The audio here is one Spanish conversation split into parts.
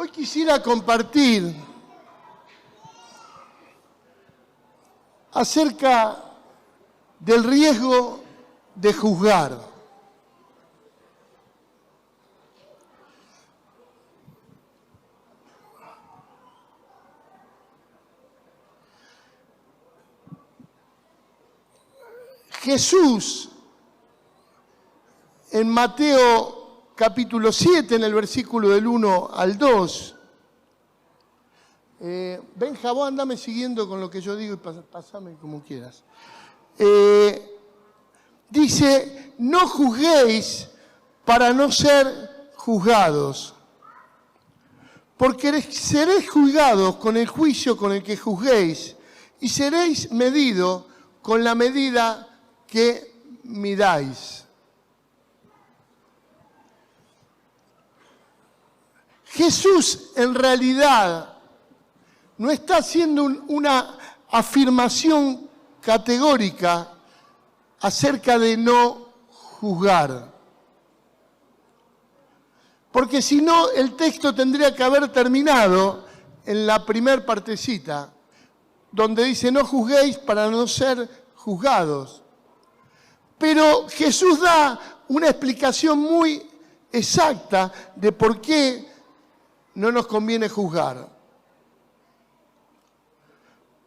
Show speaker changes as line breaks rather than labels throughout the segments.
Hoy quisiera compartir acerca del riesgo de juzgar. Jesús, en Mateo capítulo 7, en el versículo del 1 al 2, Benja, vos andame siguiendo con lo que yo digo y pasame como quieras. Dice, no juzguéis para no ser juzgados, porque seréis juzgados con el juicio con el que juzguéis y seréis medidos con la medida que midáis. Jesús en realidad no está haciendo una afirmación categórica acerca de no juzgar. Porque si no, el texto tendría que haber terminado en la primer partecita, donde dice no juzguéis para no ser juzgados. Pero Jesús da una explicación muy exacta de por qué no nos conviene juzgar.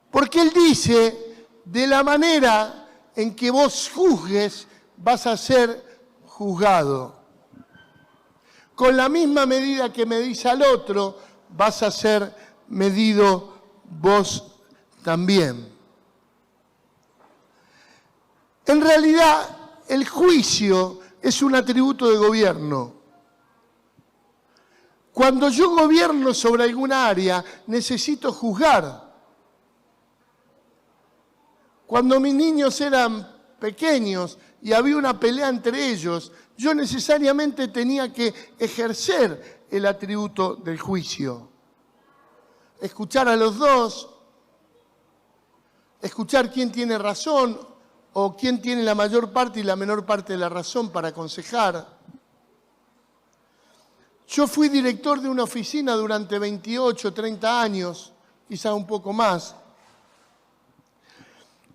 Porque Él dice, de la manera en que vos juzgues, vas a ser juzgado. Con la misma medida que medís al otro, vas a ser medido vos también. En realidad, el juicio es un atributo de gobierno. Cuando yo gobierno sobre alguna área, necesito juzgar. Cuando mis niños eran pequeños y había una pelea entre ellos, yo necesariamente tenía que ejercer el atributo del juicio. Escuchar a los dos, escuchar quién tiene razón o quién tiene la mayor parte y la menor parte de la razón para aconsejar. Yo fui director de una oficina durante 28, 30 años, quizá un poco más.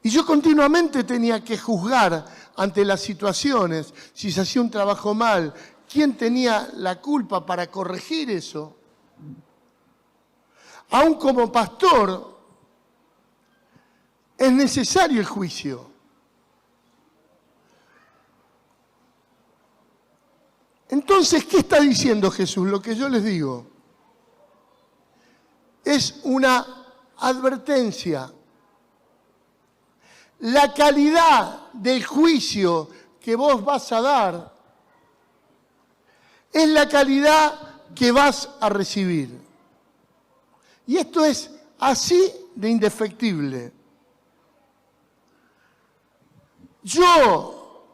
Y yo continuamente tenía que juzgar ante las situaciones, si se hacía un trabajo mal, quién tenía la culpa para corregir eso. Aún como pastor, es necesario el juicio. Entonces, ¿qué está diciendo Jesús? Lo que yo les digo es una advertencia. La calidad del juicio que vos vas a dar es la calidad que vas a recibir. Y esto es así de indefectible. Yo,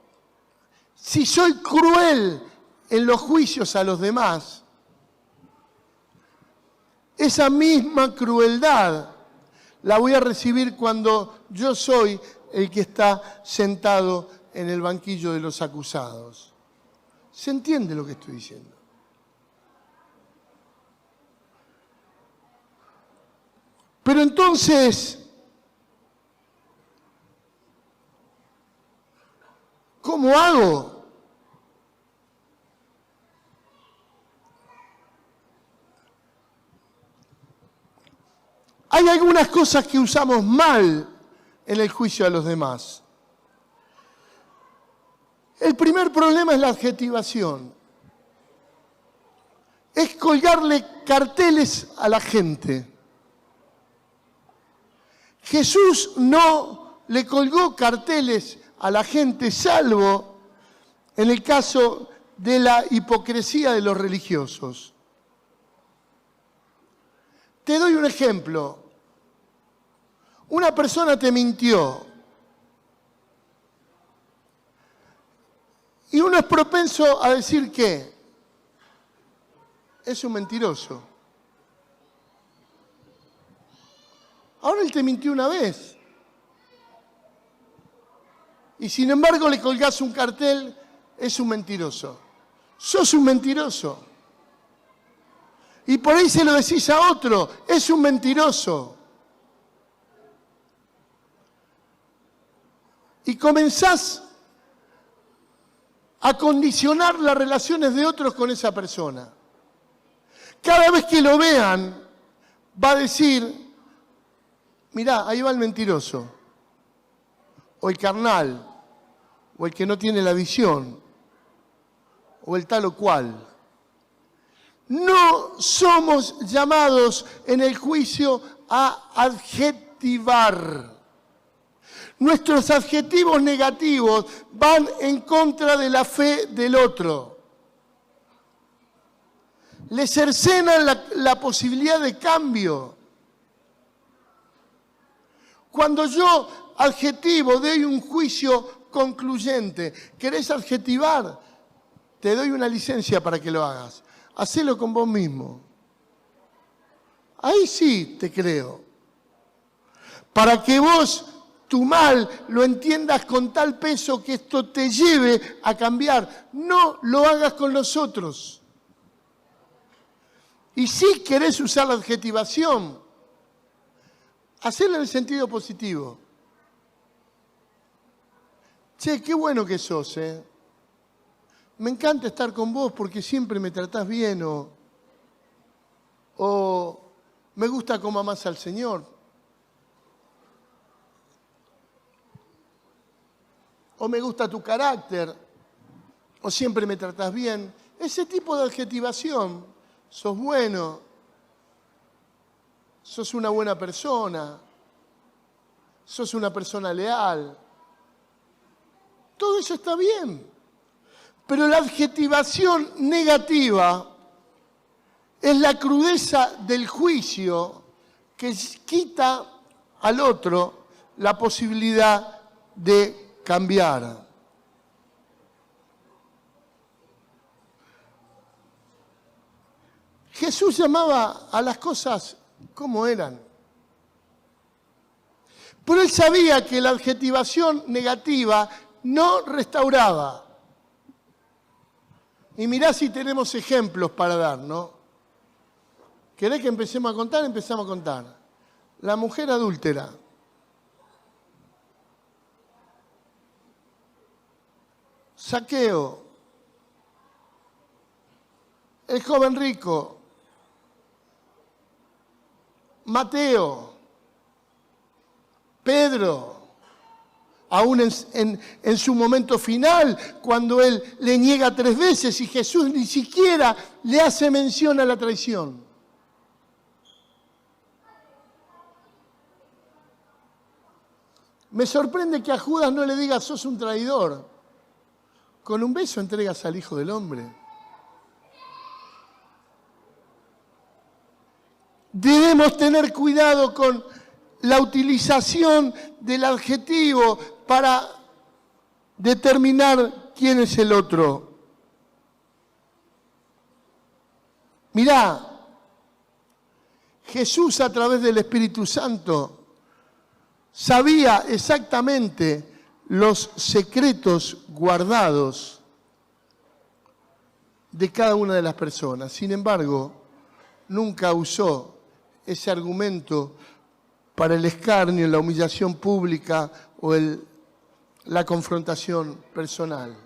si soy cruel en los juicios a los demás, esa misma crueldad la voy a recibir cuando yo soy el que está sentado en el banquillo de los acusados. ¿Se entiende lo que estoy diciendo? Pero entonces, ¿cómo hago? Hay algunas cosas que usamos mal en el juicio a los demás. El primer problema es la adjetivación. Es colgarle carteles a la gente. Jesús no le colgó carteles a la gente, salvo en el caso de la hipocresía de los religiosos. Te doy un ejemplo. Una persona te mintió y uno es propenso a decir que es un mentiroso. Ahora él te mintió una vez y sin embargo le colgás un cartel, es un mentiroso. Sos un mentiroso. Y por ahí se lo decís a otro, es un mentiroso. Y comenzás a condicionar las relaciones de otros con esa persona. Cada vez que lo vean, va a decir, mirá, ahí va el mentiroso, o el carnal, o el que no tiene la visión, o el tal o cual. No somos llamados en el juicio a adjetivar. Nuestros adjetivos negativos van en contra de la fe del otro. Le cercenan la posibilidad de cambio. Cuando yo adjetivo, doy un juicio concluyente, ¿querés adjetivar? Te doy una licencia para que lo hagas. Hacelo con vos mismo. Ahí sí te creo. Para que vos tu mal lo entiendas con tal peso que esto te lleve a cambiar. No lo hagas con los otros. Y si querés usar la adjetivación, hacelo en el sentido positivo. Che, qué bueno que sos, ¿eh? Me encanta estar con vos porque siempre me tratás bien o me gusta cómo amás al Señor. O me gusta tu carácter, o siempre me tratás bien. Ese tipo de adjetivación, sos bueno, sos una buena persona, sos una persona leal. Todo eso está bien. Pero la adjetivación negativa es la crudeza del juicio que quita al otro la posibilidad de cambiar. Jesús llamaba a las cosas como eran. Pero él sabía que la adjetivación negativa no restauraba. Y mirá si tenemos ejemplos para dar, ¿no? ¿Querés que empecemos a contar? Empezamos a contar. La mujer adúltera. Zaqueo. El joven rico. Mateo. Pedro. Aún en su momento final, cuando él le niega 3 veces y Jesús ni siquiera le hace mención a la traición. Me sorprende que a Judas no le diga, sos un traidor. Con un beso entregas al Hijo del Hombre. Debemos tener cuidado con la utilización del adjetivo para determinar quién es el otro. Mirá, Jesús a través del Espíritu Santo sabía exactamente los secretos guardados de cada una de las personas. Sin embargo, nunca usó ese argumento para el escarnio, la humillación pública o la confrontación personal.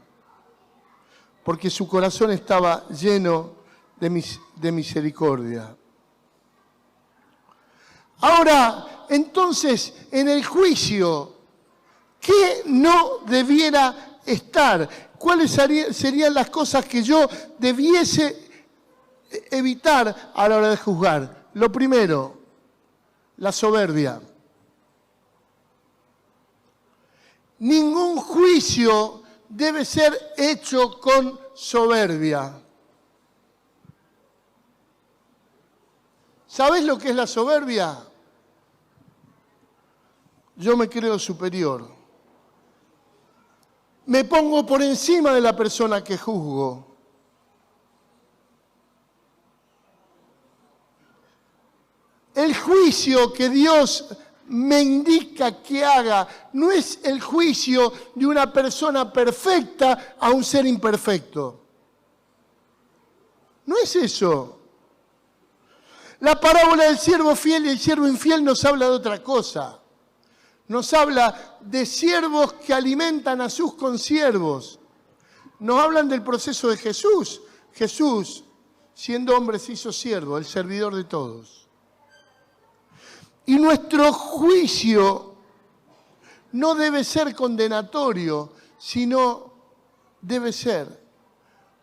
Porque su corazón estaba lleno de misericordia. Ahora, entonces, en el juicio, ¿qué no debiera estar? ¿Cuáles serían las cosas que yo debiese evitar a la hora de juzgar? Lo primero, la soberbia. Ningún juicio debe ser hecho con soberbia. ¿Sabés lo que es la soberbia? Yo me creo superior. Me pongo por encima de la persona que juzgo. El juicio que Dios me indica que haga no es el juicio de una persona perfecta a un ser imperfecto. No es eso. La parábola del siervo fiel y el siervo infiel nos habla de otra cosa. Nos habla de siervos que alimentan a sus consiervos. Nos hablan del proceso de Jesús. Jesús, siendo hombre, se hizo siervo, el servidor de todos. Y nuestro juicio no debe ser condenatorio, sino debe ser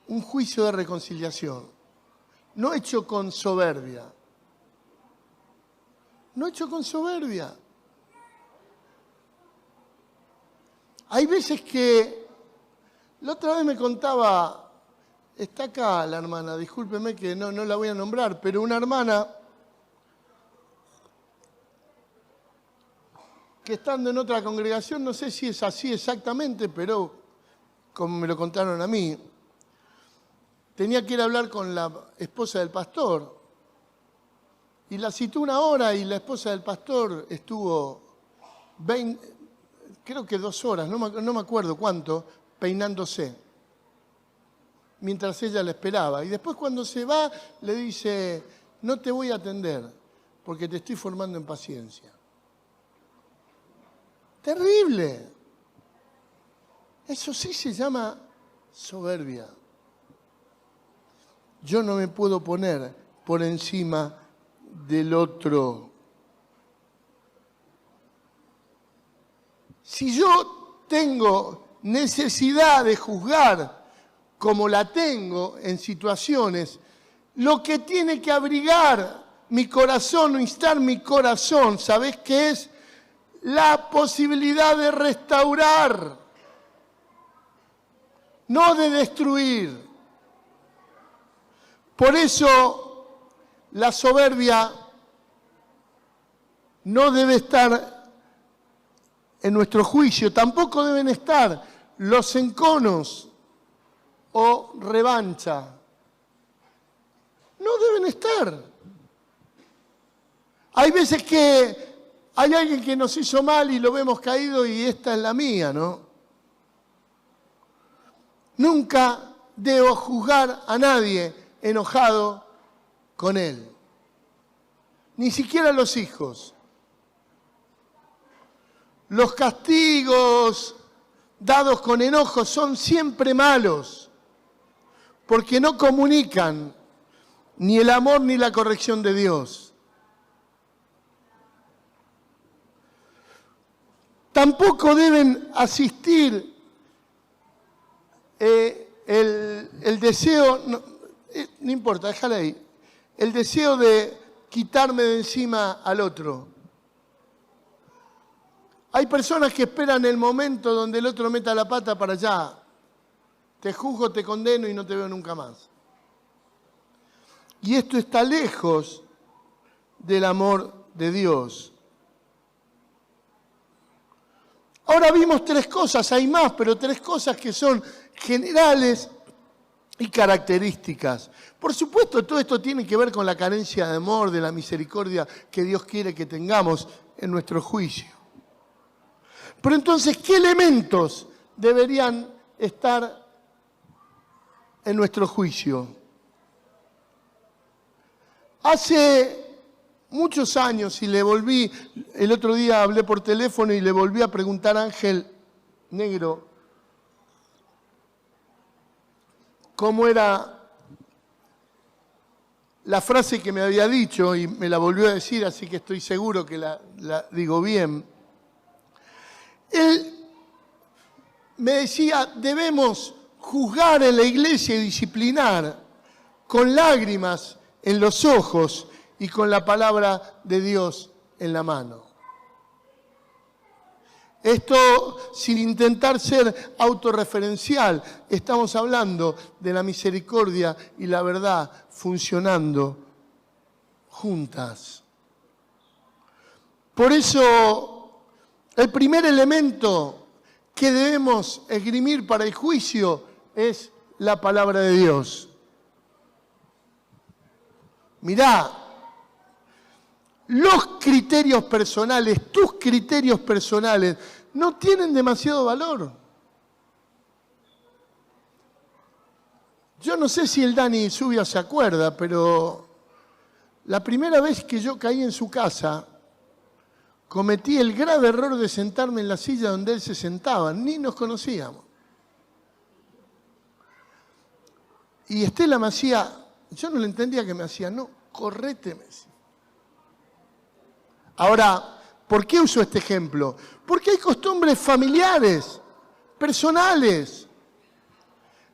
un juicio de reconciliación, no hecho con soberbia. No hecho con soberbia. Hay veces que, la otra vez me contaba, está acá la hermana, discúlpeme que no la voy a nombrar, pero una hermana que estando en otra congregación, no sé si es así exactamente, pero como me lo contaron a mí, tenía que ir a hablar con la esposa del pastor. Y la citó 1 hora y la esposa del pastor estuvo creo que 2 horas, no me acuerdo cuánto, peinándose, mientras ella la esperaba. Y después cuando se va, le dice, no te voy a atender, porque te estoy formando en paciencia. Terrible. Eso sí se llama soberbia. Yo no me puedo poner por encima del otro. Si yo tengo necesidad de juzgar como la tengo en situaciones, lo que tiene que abrigar mi corazón o instar mi corazón, ¿sabés qué es? La posibilidad de restaurar, no de destruir. Por eso la soberbia no debe estar en nuestro juicio, tampoco deben estar los enconos o revancha. No deben estar. Hay veces que hay alguien que nos hizo mal y lo vemos caído y esta es la mía, ¿no? Nunca debo juzgar a nadie enojado con él. Ni siquiera a los hijos. Los castigos dados con enojo son siempre malos, porque no comunican ni el amor ni la corrección de Dios. Tampoco deben asistir el deseo, no importa, déjala ahí, el deseo de quitarme de encima al otro. Hay personas que esperan el momento donde el otro meta la pata para allá. Te juzgo, te condeno y no te veo nunca más. Y esto está lejos del amor de Dios. Ahora vimos 3 cosas, hay más, pero 3 cosas que son generales y características. Por supuesto, todo esto tiene que ver con la carencia de amor, de la misericordia que Dios quiere que tengamos en nuestro juicio. Pero entonces, ¿qué elementos deberían estar en nuestro juicio? Hace muchos años, y el otro día hablé por teléfono y le volví a preguntar a Ángel Negro cómo era la frase que me había dicho, y me la volvió a decir, así que estoy seguro que la digo bien. Él me decía, debemos juzgar en la iglesia y disciplinar con lágrimas en los ojos y con la palabra de Dios en la mano. Esto sin intentar ser autorreferencial, estamos hablando de la misericordia y la verdad funcionando juntas. Por eso, el primer elemento que debemos esgrimir para el juicio es la palabra de Dios. Mirá, los criterios personales, tus criterios personales, no tienen demasiado valor. Yo no sé si el Dani Zubia se acuerda, pero La primera vez que yo caí en su casa, cometí el grave error de sentarme en la silla donde él se sentaba. Ni nos conocíamos. Y Estela me hacía, yo no le entendía que me hacía, no, correte, me decía. Ahora, ¿por qué uso este ejemplo? Porque hay costumbres familiares, personales.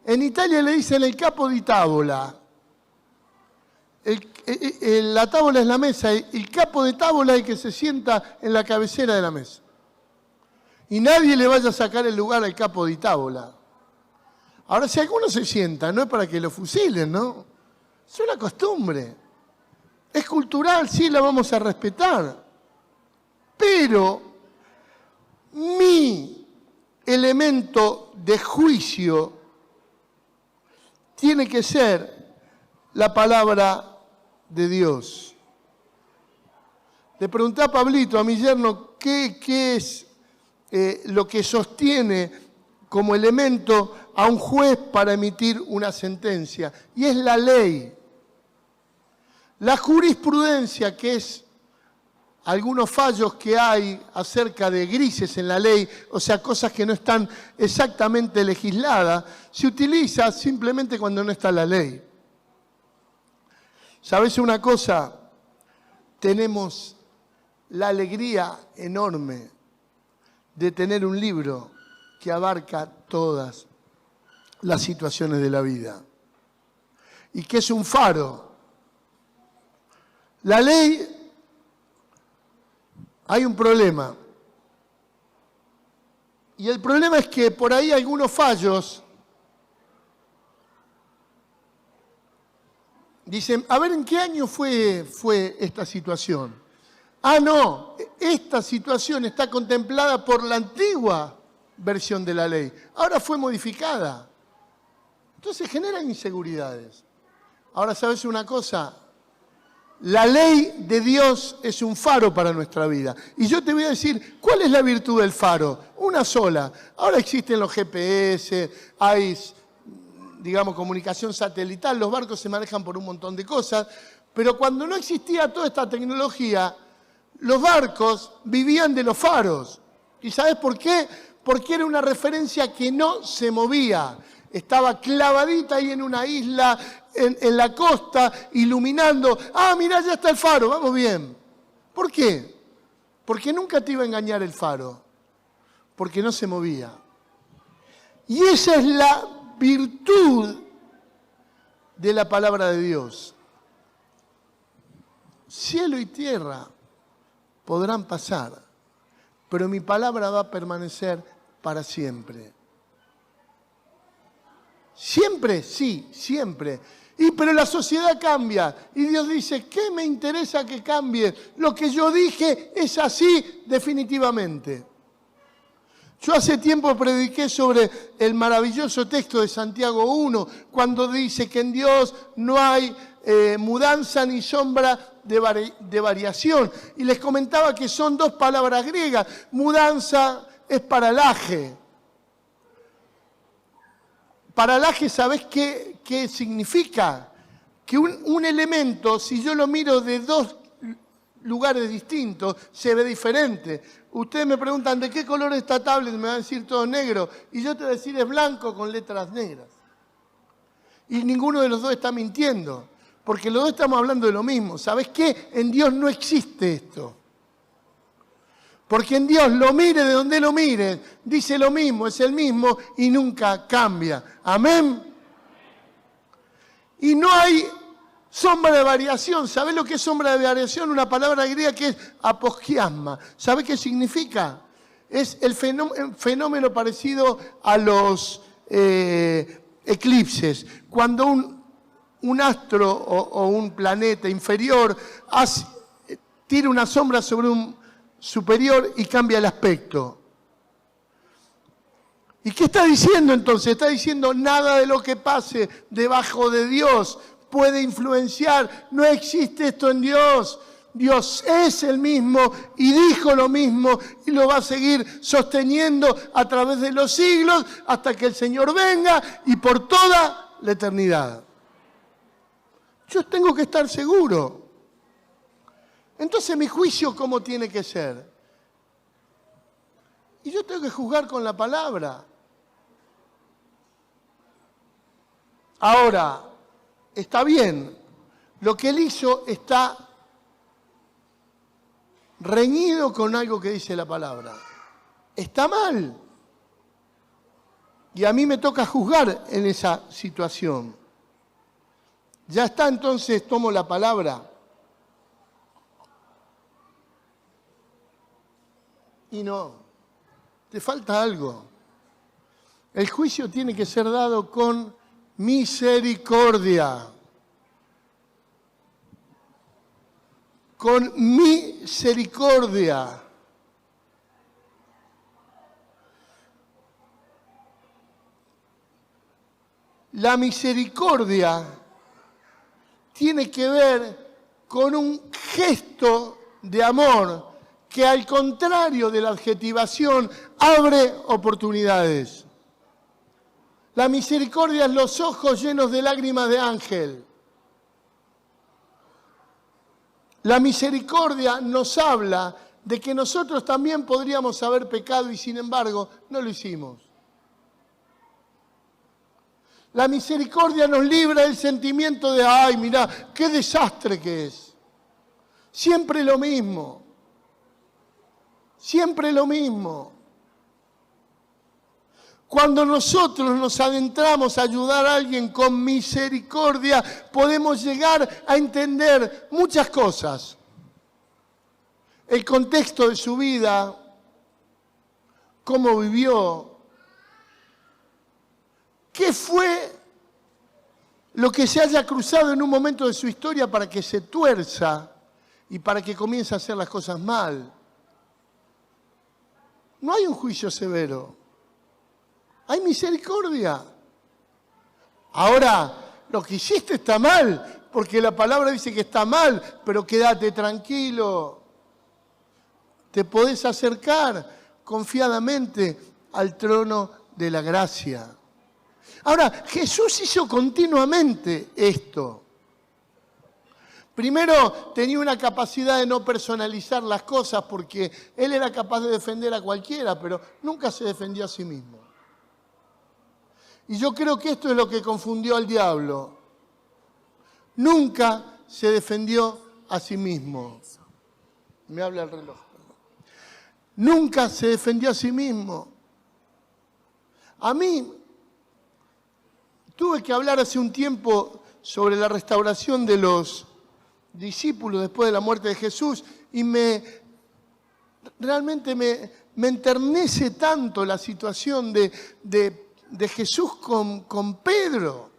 En Italia le dicen el capo di tavola. La tabla es la mesa, el capo de tabla es el que se sienta en la cabecera de la mesa. Y nadie le vaya a sacar el lugar al capo di tavola. Ahora, si alguno se sienta, no es para que lo fusilen, ¿no? Es una costumbre. Es cultural, sí, la vamos a respetar. Pero mi elemento de juicio tiene que ser la palabra de Dios. Le pregunté a Pablito, a mi yerno, qué es lo que sostiene como elemento a un juez para emitir una sentencia. Y es la ley. La jurisprudencia, que es algunos fallos que hay acerca de grises en la ley, o sea, cosas que no están exactamente legisladas, se utiliza simplemente cuando no está la ley. ¿Sabes una cosa? Tenemos la alegría enorme de tener un libro que abarca todas las situaciones de la vida y que es un faro. La ley, hay un problema. Y el problema es que por ahí algunos fallos dicen, a ver, ¿en qué año fue esta situación? Ah, no, esta situación está contemplada por la antigua versión de la ley. Ahora fue modificada. Entonces generan inseguridades. Ahora, ¿sabes una cosa? La ley de Dios es un faro para nuestra vida. Y yo te voy a decir, ¿cuál es la virtud del faro? Una sola. Ahora existen los GPS, hay, digamos, comunicación satelital, los barcos se manejan por un montón de cosas, pero cuando no existía toda esta tecnología, los barcos vivían de los faros. ¿Y sabes por qué? Porque era una referencia que no se movía. Estaba clavadita ahí en una isla, en la costa, iluminando. Ah, mirá, ya está el faro, vamos bien. ¿Por qué? Porque nunca te iba a engañar el faro. Porque no se movía. Y esa es la virtud de la palabra de Dios. Cielo y tierra podrán pasar, pero mi palabra va a permanecer para siempre. Siempre, sí, siempre. Pero la sociedad cambia. Y Dios dice, ¿qué me interesa que cambie? Lo que yo dije es así definitivamente. Yo hace tiempo prediqué sobre el maravilloso texto de Santiago 1, cuando dice que en Dios no hay mudanza ni sombra de variación. Y les comentaba que son dos palabras griegas. Mudanza es paralaje. Paralaje, ¿sabés qué significa? Que un elemento, si yo lo miro de dos lugares distintos, se ve diferente. Ustedes me preguntan, ¿de qué color es esta tablet? Me van a decir todo negro. Y yo te voy a decir, es blanco con letras negras. Y ninguno de los dos está mintiendo, porque los dos estamos hablando de lo mismo. ¿Sabés qué? En Dios no existe esto. Porque en Dios, lo mire de donde lo mire, dice lo mismo, es el mismo y nunca cambia. Amén. Y no hay sombra de variación. ¿Sabés lo que es sombra de variación? Una palabra griega que es aposkiasma. ¿Sabés qué significa? Es el fenómeno parecido a los eclipses. Cuando un astro o un planeta inferior tira una sombra sobre un superior y cambia el aspecto. ¿Y qué está diciendo entonces? Está diciendo nada de lo que pase debajo de Dios puede influenciar. No existe esto en Dios. Dios es el mismo y dijo lo mismo y lo va a seguir sosteniendo a través de los siglos hasta que el Señor venga y por toda la eternidad. Yo tengo que estar seguro. Entonces, mi juicio, ¿cómo tiene que ser? Y yo tengo que juzgar con la palabra. Ahora, está bien, lo que él hizo está reñido con algo que dice la palabra. Está mal. Y a mí me toca juzgar en esa situación. Ya está, entonces tomo la palabra. Y no, te falta algo. El juicio tiene que ser dado con misericordia. Con misericordia. La misericordia tiene que ver con un gesto de amor que, al contrario de la adjetivación, abre oportunidades. La misericordia es los ojos llenos de lágrimas de ángel. La misericordia nos habla de que nosotros también podríamos haber pecado y, sin embargo, no lo hicimos. La misericordia nos libra del sentimiento de, ay, mirá, qué desastre que es. Siempre lo mismo. Siempre lo mismo. Cuando nosotros nos adentramos a ayudar a alguien con misericordia, podemos llegar a entender muchas cosas. El contexto de su vida, cómo vivió, qué fue lo que se haya cruzado en un momento de su historia para que se tuerza y para que comience a hacer las cosas mal. No hay un juicio severo. Hay misericordia. Ahora, lo que hiciste está mal, porque la palabra dice que está mal, pero quédate tranquilo. Te podés acercar confiadamente al trono de la gracia. Ahora, Jesús hizo continuamente esto. Primero, tenía una capacidad de no personalizar las cosas porque él era capaz de defender a cualquiera, pero nunca se defendió a sí mismo. Y yo creo que esto es lo que confundió al diablo. Nunca se defendió a sí mismo. Me habla el reloj. Nunca se defendió a sí mismo. A mí, tuve que hablar hace un tiempo sobre la restauración de los discípulos después de la muerte de Jesús y realmente me enternece tanto la situación de Jesús con Pedro.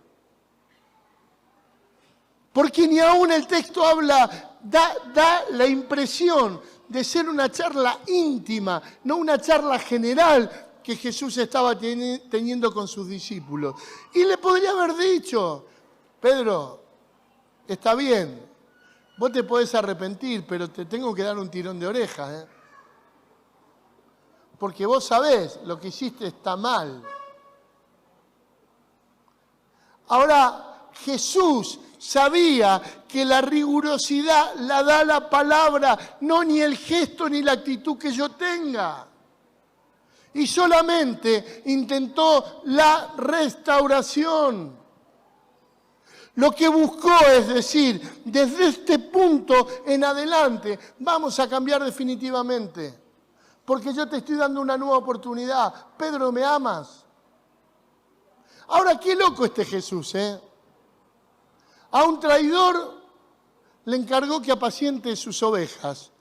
Porque ni aún el texto da la impresión de ser una charla íntima, no una charla general que Jesús estaba teniendo con sus discípulos. Y le podría haber dicho, Pedro, está bien, vos te podés arrepentir, pero te tengo que dar un tirón de oreja, porque vos sabés, lo que hiciste está mal. Ahora, Jesús sabía que la rigurosidad la da la palabra, no ni el gesto ni la actitud que yo tenga. Y solamente intentó la restauración. Lo que buscó es decir, desde este punto en adelante vamos a cambiar definitivamente. Porque yo te estoy dando una nueva oportunidad. Pedro, ¿me amas? Ahora, qué loco este Jesús, ¿eh? A un traidor le encargó que apaciente sus ovejas.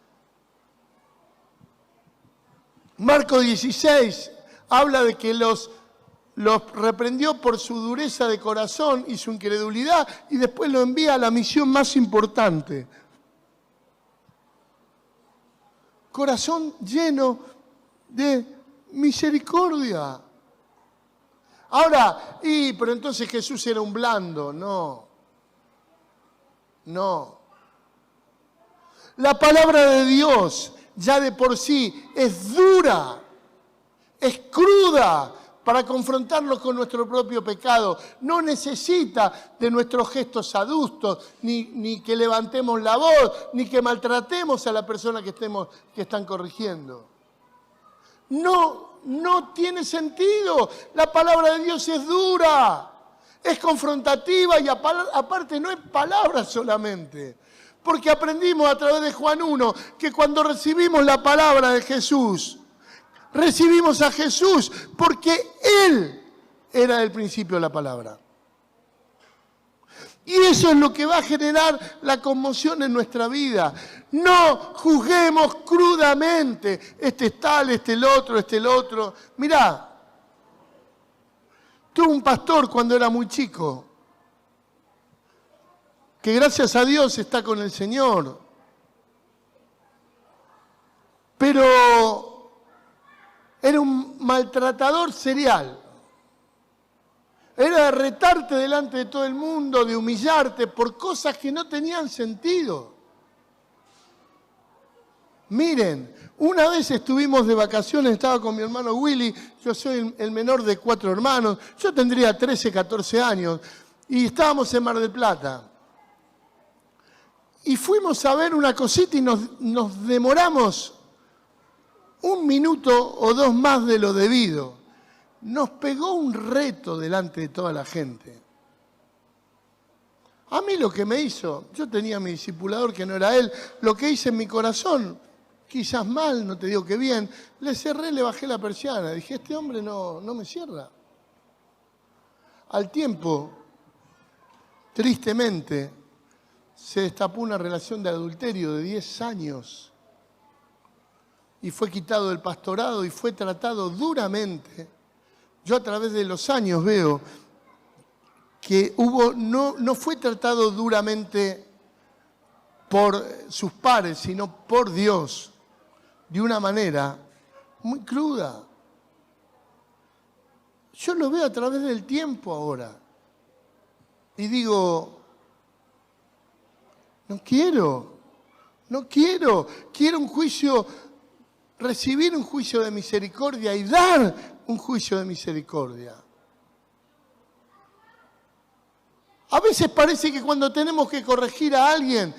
Marcos 16 habla de que los reprendió por su dureza de corazón y su incredulidad y después lo envía a la misión más importante. Corazón lleno de misericordia. Ahora, pero entonces Jesús era un blando. No. La palabra de Dios ya de por sí es dura, es cruda para confrontarnos con nuestro propio pecado. No necesita de nuestros gestos adustos, ni que levantemos la voz, ni que maltratemos a la persona que están corrigiendo. No tiene sentido. La palabra de Dios es dura, es confrontativa y aparte no es palabra solamente. Porque aprendimos a través de Juan 1 que cuando recibimos la palabra de Jesús, recibimos a Jesús porque Él era el principio de la palabra. Y eso es lo que va a generar la conmoción en nuestra vida. No juzguemos crudamente. Este es tal, este el otro. Mirá, tuve un pastor cuando era muy chico, que gracias a Dios está con el Señor. Pero era un maltratador serial. Era de retarte delante de todo el mundo, de humillarte por cosas que no tenían sentido. Miren, una vez estuvimos de vacaciones, estaba con mi hermano Willy, yo soy el menor de 4 hermanos, yo tendría 13, 14 años, y estábamos en Mar del Plata. Y fuimos a ver una cosita y nos demoramos 1 minuto o 2 más de lo debido. Nos pegó un reto delante de toda la gente. A mí lo que me hizo, yo tenía mi discipulador que no era él, lo que hice en mi corazón, quizás mal, no te digo que bien, le cerré, le bajé la persiana, dije, este hombre no me cierra. Al tiempo, tristemente, se destapó una relación de adulterio de 10 años y fue quitado del pastorado y fue tratado duramente. Yo a través de los años veo que no fue tratado duramente por sus pares, sino por Dios, de una manera muy cruda. Yo lo veo a través del tiempo ahora y digo, no quiero un juicio, recibir un juicio de misericordia y dar un juicio de misericordia. A veces parece que cuando tenemos que corregir a alguien,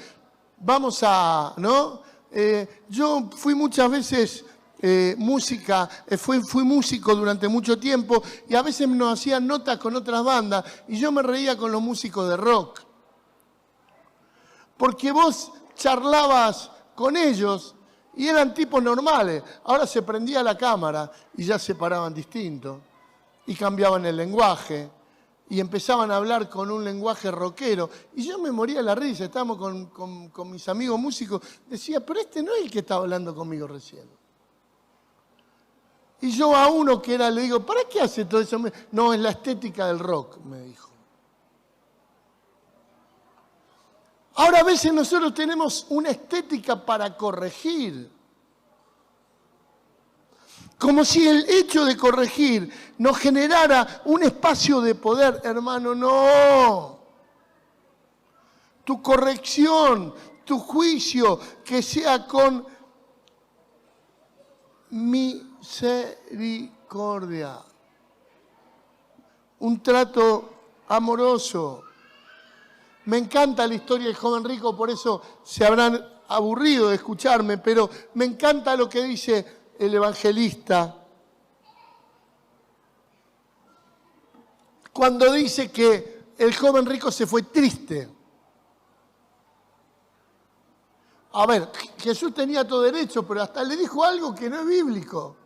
¿no? Yo fui muchas veces fui músico durante mucho tiempo y a veces nos hacían notas con otras bandas y yo me reía con los músicos de rock. Porque vos charlabas con ellos y eran tipos normales. Ahora se prendía la cámara y ya se paraban distintos. Y cambiaban el lenguaje. Y empezaban a hablar con un lenguaje rockero. Y yo me moría de la risa. Estábamos con mis amigos músicos. Decía, pero este no es el que estaba hablando conmigo recién. Y yo a uno que era, le digo, ¿para qué hace todo eso? No, es la estética del rock, me dijo. Ahora a veces nosotros tenemos una estética para corregir. Como si el hecho de corregir nos generara un espacio de poder. Hermano, no. Tu corrección, tu juicio, que sea con misericordia. Un trato amoroso. Me encanta la historia del joven rico, por eso se habrán aburrido de escucharme, pero me encanta lo que dice el evangelista cuando dice que el joven rico se fue triste. A ver, Jesús tenía todo derecho, pero hasta le dijo algo que no es bíblico.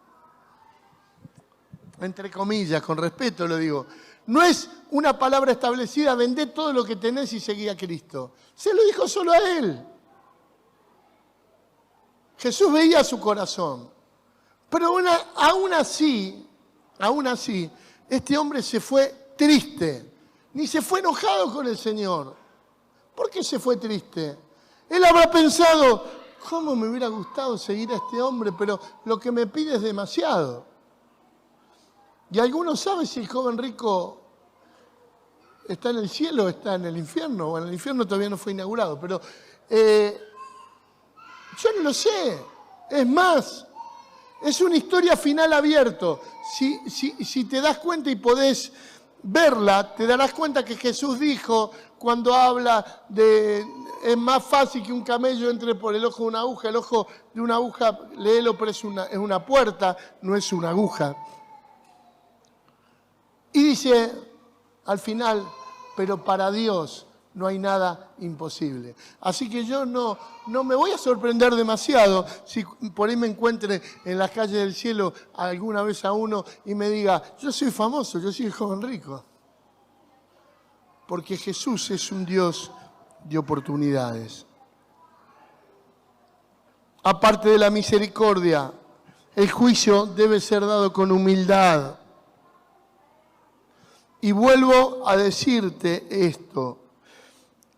Entre comillas, con respeto lo digo. No es una palabra establecida, vendé todo lo que tenés y seguí a Cristo. Se lo dijo solo a él. Jesús veía su corazón. Pero aún así, este hombre se fue triste. Ni se fue enojado con el Señor. ¿Por qué se fue triste? Él habrá pensado, ¿cómo me hubiera gustado seguir a este hombre? Pero lo que me pide es demasiado. ¿Y alguno sabe si el joven rico está en el cielo o está en el infierno? Bueno, el infierno todavía no fue inaugurado, pero yo no lo sé. Es más, Es una historia final abierto. Si te das cuenta y podés verla, te darás cuenta que Jesús dijo, cuando habla de es más fácil que un camello entre por el ojo de una aguja. El ojo de una aguja, léelo, pero es una puerta, no es una aguja. Y dice al final, pero para Dios no hay nada imposible. Así que yo no me voy a sorprender demasiado si por ahí me encuentre en las calles del cielo alguna vez a uno y me diga, yo soy famoso, yo soy el joven rico. Porque Jesús es un Dios de oportunidades. Aparte de la misericordia, el juicio debe ser dado con humildad. Y vuelvo a decirte esto.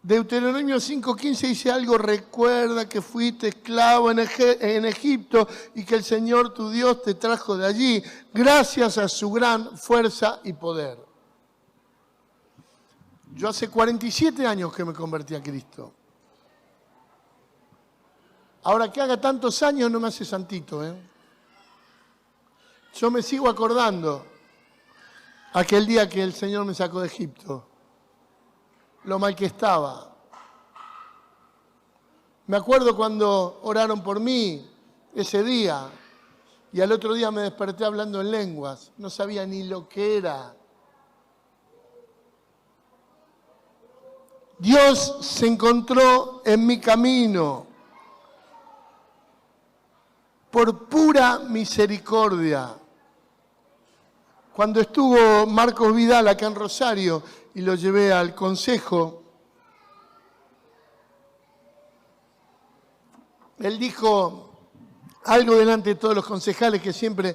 Deuteronomio 5:15 dice algo, recuerda que fuiste esclavo en Egipto y que el Señor tu Dios te trajo de allí, gracias a su gran fuerza y poder. Yo hace 47 años que me convertí a Cristo. Ahora que haga tantos años no me hace santito, ¿eh? Yo me sigo acordando aquel día que el Señor me sacó de Egipto, lo mal que estaba. Me acuerdo cuando oraron por mí ese día y al otro día me desperté hablando en lenguas, no sabía ni lo que era. Dios se encontró en mi camino por pura misericordia. Cuando estuvo Marcos Vidal acá en Rosario y lo llevé al consejo, él dijo algo delante de todos los concejales que siempre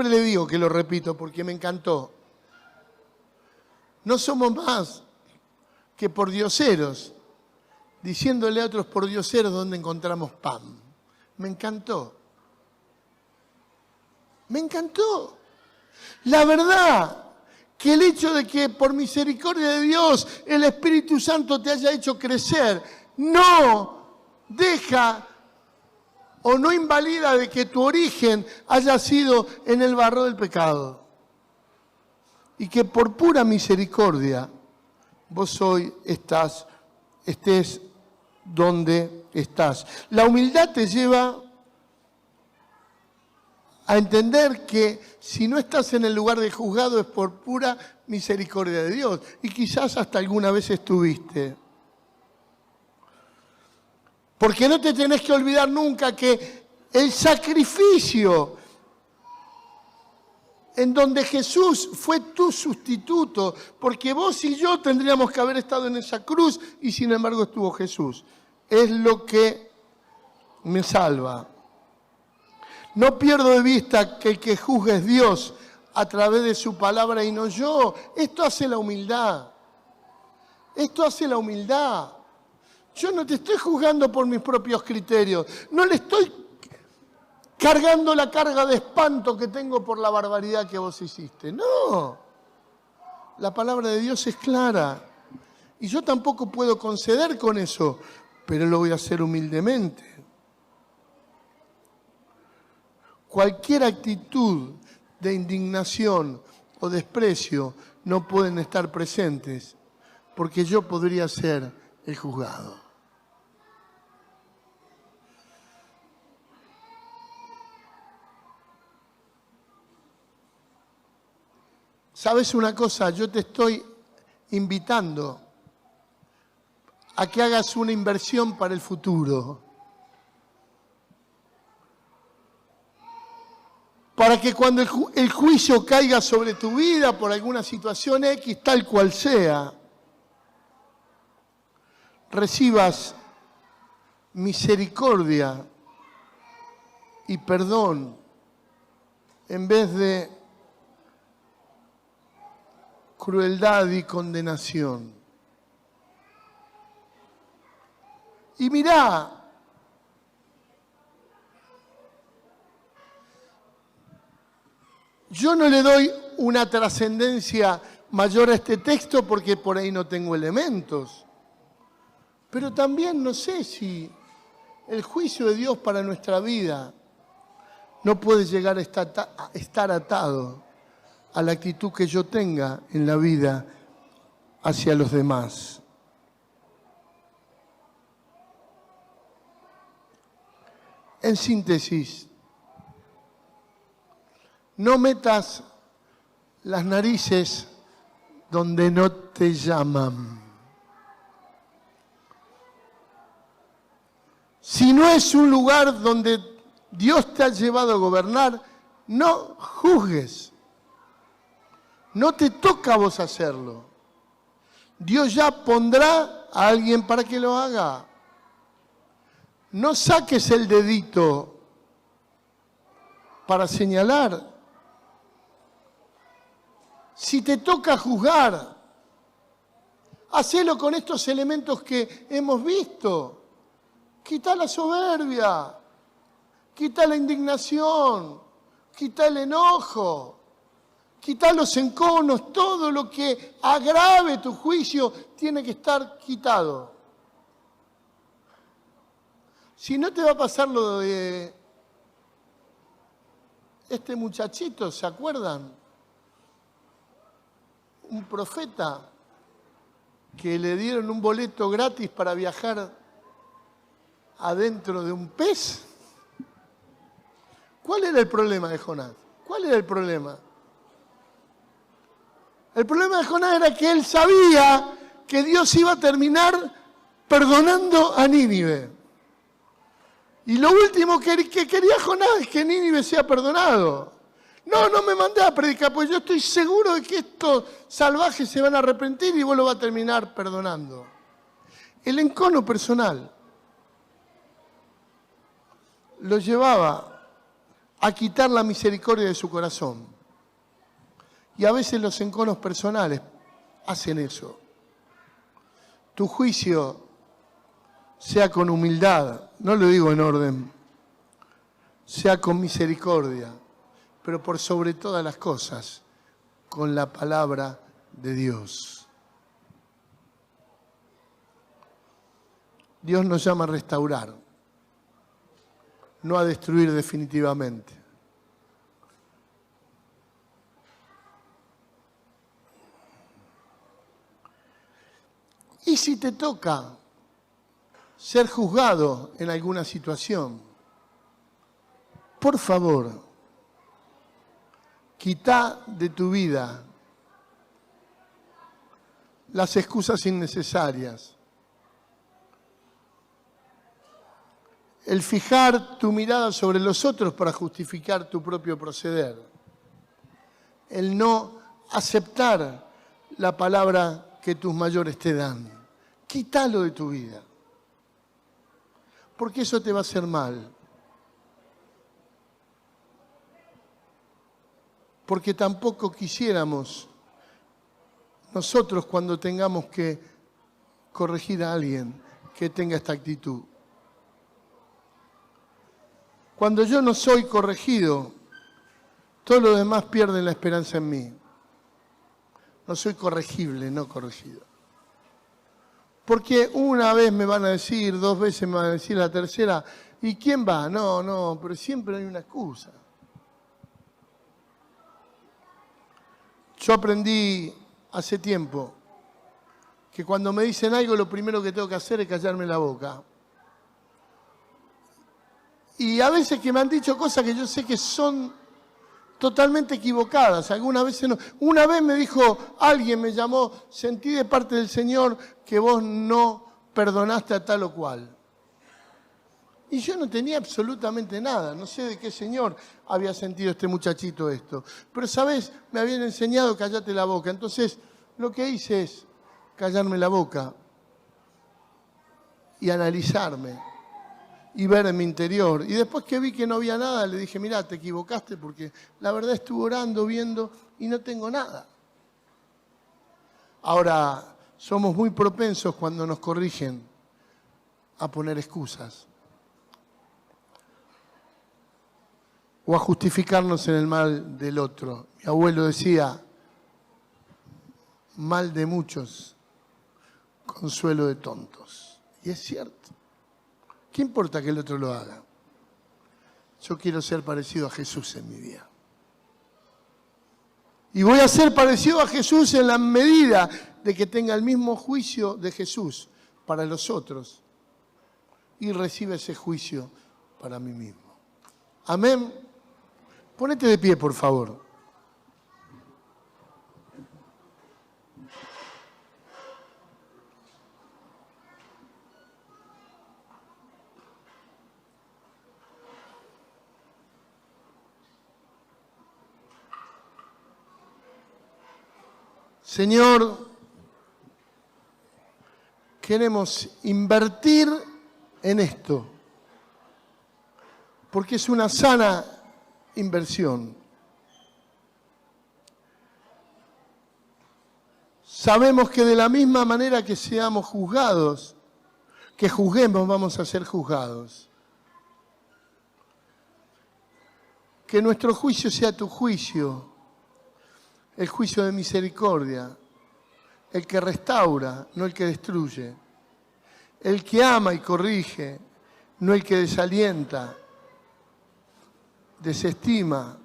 le digo que lo repito porque me encantó. No somos más que pordioseros, diciéndole a otros pordioseros dónde encontramos pan. Me encantó. Me encantó. La verdad, que el hecho de que por misericordia de Dios el Espíritu Santo te haya hecho crecer, no deja o no invalida de que tu origen haya sido en el barro del pecado. Y que por pura misericordia vos hoy estés donde estás. La humildad te lleva a entender que si no estás en el lugar de juzgado es por pura misericordia de Dios. Y quizás hasta alguna vez estuviste. Porque no te tenés que olvidar nunca que el sacrificio en donde Jesús fue tu sustituto, porque vos y yo tendríamos que haber estado en esa cruz y sin embargo estuvo Jesús. Es lo que me salva. No pierdo de vista que el que juzga es Dios a través de su palabra y no yo. Esto hace la humildad. Esto hace la humildad. Yo no te estoy juzgando por mis propios criterios. No le estoy cargando la carga de espanto que tengo por la barbaridad que vos hiciste. No. La palabra de Dios es clara. Y yo tampoco puedo conceder con eso, pero lo voy a hacer humildemente. Cualquier actitud de indignación o desprecio no pueden estar presentes, porque yo podría ser el juzgado. ¿Sabes una cosa? Yo te estoy invitando a que hagas una inversión para el futuro. Para que cuando el juicio caiga sobre tu vida por alguna situación X, tal cual sea, recibas misericordia y perdón en vez de crueldad y condenación. Y mirá, yo no le doy una trascendencia mayor a este texto porque por ahí no tengo elementos. Pero también no sé si el juicio de Dios para nuestra vida no puede llegar a estar atado a la actitud que yo tenga en la vida hacia los demás. En síntesis, no metas las narices donde no te llaman. Si no es un lugar donde Dios te ha llevado a gobernar, no juzgues. No te toca a vos hacerlo. Dios ya pondrá a alguien para que lo haga. No saques el dedito para señalar. Si te toca juzgar, hacelo con estos elementos que hemos visto. Quita la soberbia, quita la indignación, quita el enojo, quita los enconos, todo lo que agrave tu juicio tiene que estar quitado. Si no te va a pasar lo de este muchachito, ¿se acuerdan? Un profeta que le dieron un boleto gratis para viajar adentro de un pez. ¿Cuál era el problema de Jonás? ¿Cuál era el problema? El problema de Jonás era que él sabía que Dios iba a terminar perdonando a Nínive. Y lo último que quería Jonás es que Nínive sea perdonado. No me mandé a predicar, pues yo estoy seguro de que estos salvajes se van a arrepentir y vos lo vas a terminar perdonando. El encono personal lo llevaba a quitar la misericordia de su corazón. Y a veces los enconos personales hacen eso. Tu juicio sea con humildad, no lo digo en orden, sea con misericordia, pero por sobre todas las cosas, con la palabra de Dios. Dios nos llama a restaurar, no a destruir definitivamente. Y si te toca ser juzgado en alguna situación, por favor, quita de tu vida las excusas innecesarias. El fijar tu mirada sobre los otros para justificar tu propio proceder. El no aceptar la palabra que tus mayores te dan. Quítalo de tu vida. Porque eso te va a hacer mal. Porque tampoco quisiéramos nosotros cuando tengamos que corregir a alguien que tenga esta actitud. Cuando yo no soy corregido, todos los demás pierden la esperanza en mí. No soy corregible, no corregido. Porque una vez me van a decir, 2 veces me van a decir, la tercera, ¿y quién va? No, pero siempre hay una excusa. Yo aprendí hace tiempo que cuando me dicen algo, lo primero que tengo que hacer es callarme la boca. Y a veces que me han dicho cosas que yo sé que son totalmente equivocadas, algunas veces no. Una vez me dijo, alguien me llamó, sentí de parte del Señor que vos no perdonaste a tal o cual. Y yo no tenía absolutamente nada, no sé de qué Señor había sentido este muchachito esto. Pero, ¿sabés? Me habían enseñado callate la boca. Entonces, lo que hice es callarme la boca y analizarme y ver en mi interior. Y después que vi que no había nada, le dije, mirá, te equivocaste porque la verdad estuve orando, viendo y no tengo nada. Ahora, somos muy propensos cuando nos corrigen a poner excusas o a justificarnos en el mal del otro. Mi abuelo decía, mal de muchos, consuelo de tontos. Y es cierto. ¿Qué importa que el otro lo haga? Yo quiero ser parecido a Jesús en mi vida. Y voy a ser parecido a Jesús en la medida de que tenga el mismo juicio de Jesús para los otros y reciba ese juicio para mí mismo. Amén. Ponete de pie, por favor. Señor, queremos invertir en esto, porque es una sana inversión. Sabemos que de la misma manera que seamos juzgados, que juzguemos, vamos a ser juzgados. Que nuestro juicio sea tu juicio, el juicio de misericordia, el que restaura, no el que destruye, el que ama y corrige, no el que desalienta, desestima.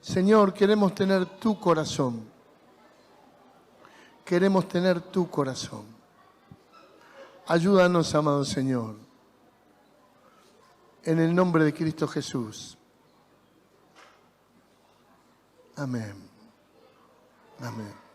Señor, queremos tener tu corazón. Queremos tener tu corazón. Ayúdanos, amado Señor. En el nombre de Cristo Jesús. Amén. Amén.